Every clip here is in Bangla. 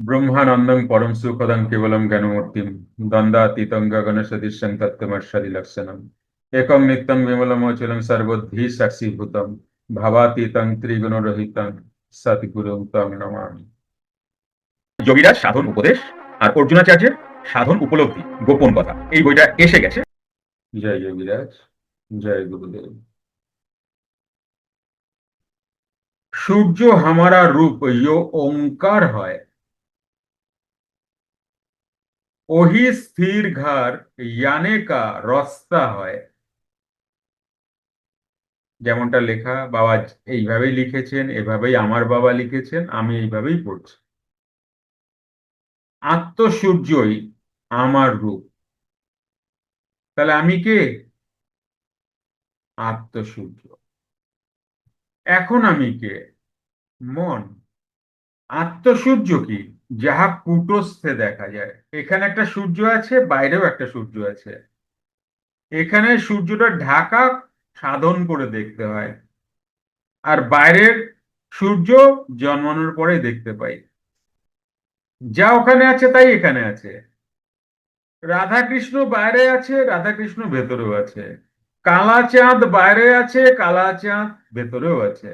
ब्रह्मानंदं परम सुखदं केवलं ज्ञानमूर्तिं द्वन्द्वातीतं गगनसदृशं तत्त्वमर्षदिलक्षणम् एकं नित्यं विमलमचलं सर्वोद्धि साक्षीभूतं भावातीतं त्रिगुणरहितं सद्गुरुं तं नमामि। যোগীরাজ সাধন উপদেশ আর অর্জুনাচার্যের সাধন উপলব্ধি গোপন কথা এই বইটা এসে গেছে। জয় যোগীরাজ, জয় গুরুদেব। সূর্য हमारा रूप यो ओंकार है, ওহি স্থির ঘর याने का রাস্তা হয়। যেমনটা লেখা বাবা এইভাবেই লিখেছেন, এভাবেই আমার বাবা লিখেছেন, আমি এইভাবেই পড়ছি। আত্মসূর্যই আমার রূপ। তাহলে আমি কে? আত্মসূর্য। এখন আমি কে? মন। আত্মসূর্য কি? যাহা কূটস্থে দেখা যায়। এখানে একটা সূর্য আছে, বাইরেও একটা সূর্য আছে। এখানে সূর্যটা ঢাকা সাধন করে দেখতে হয়, আর বাইরের সূর্য জন্মানোর পরে দেখতে পাই। যা ওখানে আছে তাই এখানে আছে। রাধা কৃষ্ণ বাইরে আছে, রাধা কৃষ্ণ ভেতরেও আছে। কালা চাঁদ বাইরে আছে, কালা চাঁদ ভেতরেও আছে।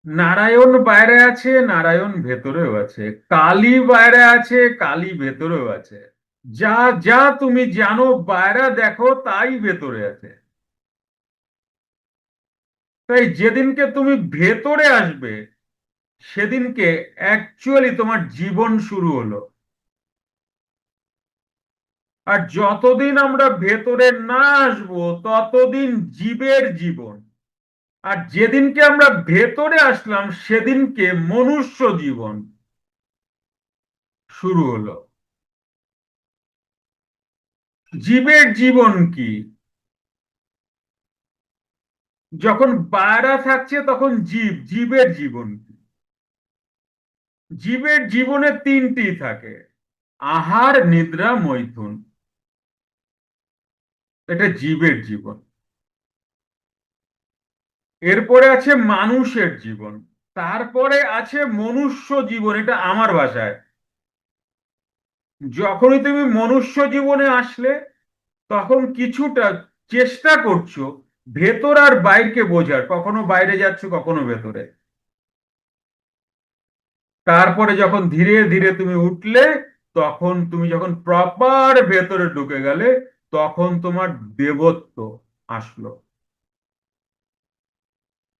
নারায়ণ বাইরে আছে, নারায়ণ ভেতরেও আছে। কালী বাইরে আছে, কালী ভেতরেও আছে। যা যা তুমি জানো বাইরে দেখো তাই ভেতরে আছে। তাই যেদিনকে তুমি ভেতরে আসবে সেদিনকে অ্যাকচুয়ালি তোমার জীবন শুরু হলো। আর যতদিন আমরা ভেতরে না আসবো ততদিন জীবের জীবন। আর যেদিনকে আমরা ভেতরে আসলাম সেদিনকে মনুষ্য জীবন শুরু হলো। জীবের জীবন কি? যখন বায়রা থাকছে তখন জীবের জীবন কি? জীবের জীবনে তিনটি থাকে: আহার, নিদ্রা, মৈথুন। এটা জীবের জীবন। এরপরে আছে মানুষের জীবন, তারপরে আছে মনুষ্য জীবন। এটা আমার ভাষায়। যখনই তুমি মনুষ্য জীবনে আসলে তখন কিছুটা চেষ্টা করছো ভেতর আর বাইরকে বোঝার, কখনো বাইরে যাচ্ছ কখনো ভেতরে। তারপরে যখন ধীরে ধীরে তুমি উঠলে, তখন তুমি যখন প্রপার ভেতরে ঢুকে গেলে তখন তোমার দেবত্ব আসলো।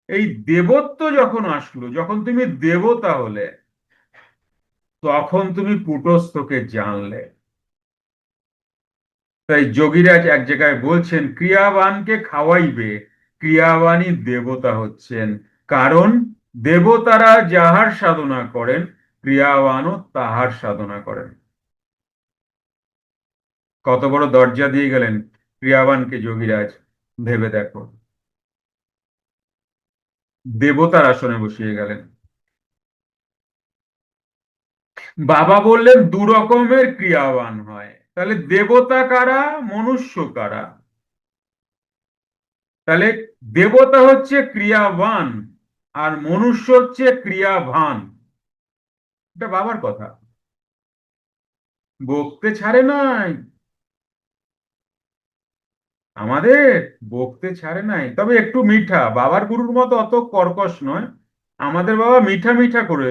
এই দেবত্ব যখন আসলো, যখন তুমি দেবতা হলে, তখন তুমি কূটস্থকে জানলে। তাই যোগীরাজ এক জায়গায় বলছেন ক্রিয়াবানকে খাওয়াইবে, ক্রিয়াবানই দেবতা হচ্ছেন। কারণ দেবতারা যাহার সাধনা করেন, ক্রিয়াবানও তাহার সাধনা করেন। কত বড় দরজা দিয়ে গেলেন ক্রিয়াবানকে যোগীরাজ, ভেবে দেখো। দেবতার আসনে বসিয়ে গেলেন। বাবা বললেন দু রকমের ক্রিয়াবান হয়। তাহলে দেবতা কারা, মনুষ্য কারা? তাহলে দেবতা হচ্ছে ক্রিয়াবান আর মনুষ্য হচ্ছে ক্রিয়াভান। এটা বাবার কথা। বকতে ছাড়ে নাই আমাদের, বকতে ছাড়ে নাই, তবে একটু মিঠা। বাবার গুরুর মতো অত কর্কশ নয়। আমাদের বাবা মিঠা মিঠা করে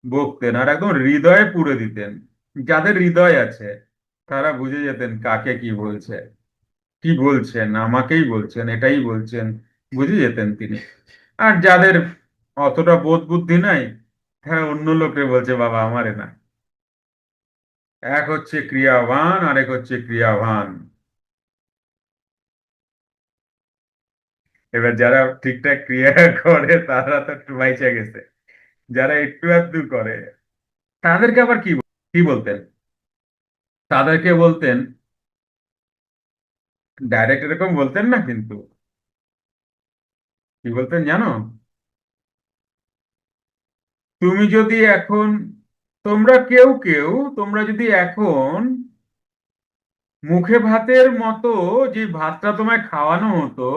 বকতেন আর একদম হৃদয়ে পুরে দিতেন। যাদের হৃদয় আছে তারা বুঝে যেতেন কাকে কি বলছে, কি বলছেন, আমাকেই বলছেন, এটাই বলছেন, বুঝে যেতেন তিনি। আর যাদের অতটা বোধ বুদ্ধি নাই তারা অন্য লোককে বলছে বাবা আমারে না। এক হচ্ছে ক্রিয়াবান আর এক হচ্ছে ক্রিয়াভান। এবার যারা ঠিকঠাক ক্রিয়া করে তারা তো একটু বাইচা গেছে। যারা একটু আধটু করে তাদেরকে আবার কি বলতেন? তাদেরকে বলতেন, ডাইরেক্ট এরকম বলতেন না কিন্তু, কি বলতেন জানো? তুমি যদি এখন, তোমরা কেউ কেউ, তোমরা যদি এখন মুখে ভাতের মতো যে ভাতটা তোমায় খাওয়ানো হতো,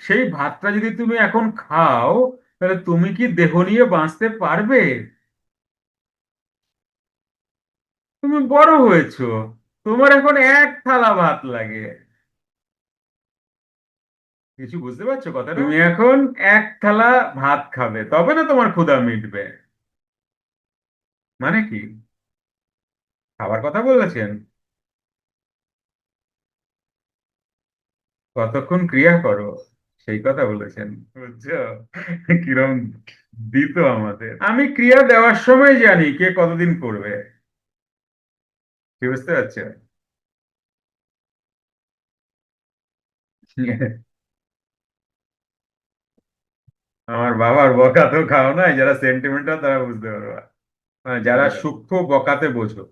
সেই ভাতটা যদি তুমি এখন খাও, তাহলে তুমি কি দেহ নিয়ে বাঁচতে পারবে? তুমি বড় হয়েছো, তোমার এখন এক থালা ভাত লাগে। কিছু বুঝতে পারছো কথা? তুমি এখন এক থালা ভাত খাবে, তবে না তোমার ক্ষুধা মিটবে। মানে কি? খাবার কথা বলেছেন? কতক্ষণ ক্রিয়া করো সেই কথা বলেছেন, বুঝছো? কিরম দিত আমাদের। আমি ক্রিয়া দেওয়ার সময় জানি কে কতদিন করবে। কি বুঝতে পারছো? আমার বাবার বকা তো খাও নাই, যারা সেন্টিমেন্টাল তারা বুঝতে পারবে। মানে যারা সূক্ষ্ম বকাতে বোঝো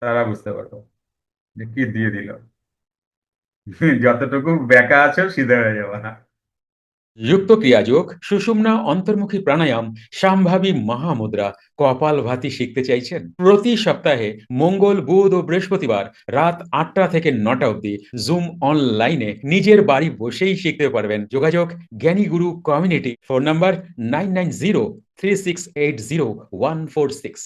তারা বুঝতে পারবো যে কি দিয়ে দিল। যতটুকু বেকা আছো সিধা হয়ে যাবা। যুক্ত ক্রিয়াযোগ, সুষুম্না অন্তর্মুখী প্রাণায়াম, সম্ভাবী মহামুদ্রা, কপালভাতি শিখতে চাইছেন? প্রতি সপ্তাহে মঙ্গল, বুধ ও বৃহস্পতিবার রাত ৮টা থেকে ৯টা অবধি জুম অনলাইনে নিজের বাড়ি বসেই শিখতে পারবেন। যোগাযোগ জ্ঞানী গুরু কমিউনিটি। Phone number 9903680146।